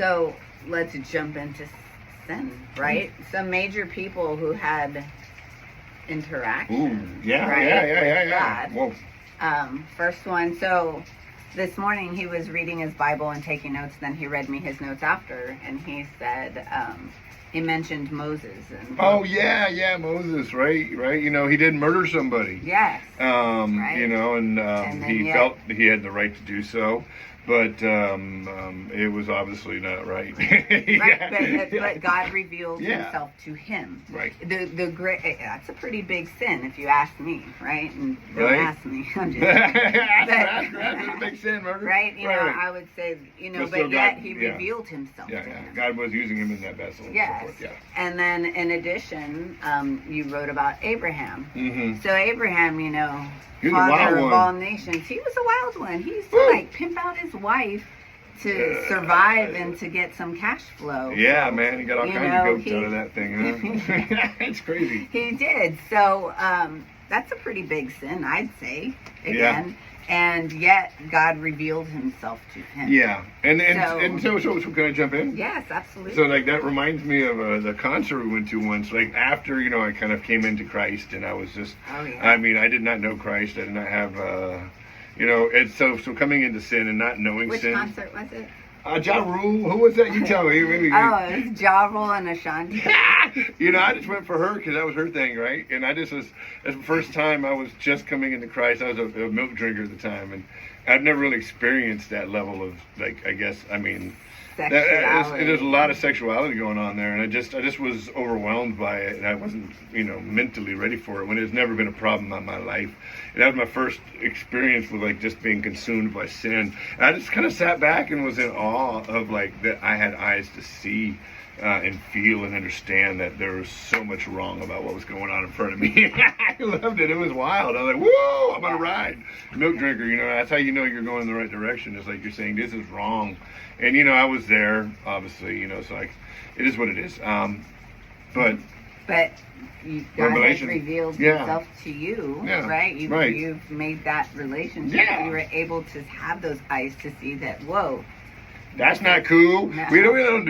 So let's jump into sin, right? Some major people who had interaction. Right, with God. Whoa. First one. So this morning he was reading his Bible and taking notes. Then he read me his notes after, and he said he mentioned Moses. And Oh yeah, Moses, right. You know, he did murder somebody. yes, right. You know, and then he felt he had the right to do so, but it was obviously not right. Right, but God revealed himself to him. Right. The great that's a pretty big sin if you ask me, right? And don't Right. ask me. I'm just That's a big sin, murder. right. You know, I would say, But but still yet God- he yeah. revealed himself to him. God was using him in that vessel. And Yes. So forth. Yeah. And then in addition, you wrote about Abraham. Mm-hmm. So Abraham, He was a wild father of one. all nations, he was a wild one. He used to Woo. like pimp out his wife to survive and to get some cash flow. Yeah, man, he got all You kinds know, of goats out of that thing, huh? It's crazy. He did. So that's a pretty big sin, I'd say. Again. And yet God revealed himself to him. Yeah, so can I jump in? Yes, absolutely. So like that reminds me of the concert we went to once. Like after I kind of came into Christ, and I was just, Oh, yeah. I mean, I did not know Christ. I did not have, it's so coming into sin and not knowing Which sin. concert was it? Ja Rule, who was that? You tell me. Maybe. Oh, it was Ja Rule and Ashanti. I just went for her because that was her thing, right? And I just was, that's the first time I was just coming into Christ. I was a milk drinker at the time, and I've never really experienced that level of, like, I guess, I mean, Sexuality. there's a lot of sexuality going on there, and I just was overwhelmed by it, and I wasn't, mentally ready for it when it's never been a problem in my life. And that was my first experience with like just being consumed by sin. And I just kind of sat back and was in awe of like that I had eyes to see and feel and understand that there was so much wrong about what was going on in front of me. I loved it. It was wild. I was like, whoa, I'm on a ride. Milk drinker, that's how you know you're going in the right direction. It's like you're saying, this is wrong. And, I was there, obviously, so like, it is what it is. But God has Revelation. revealed Yeah. himself to you, Yeah. right? Right. You've made that relationship. Yeah. You were able to have those eyes to see that, whoa. that's not cool. No. We don't do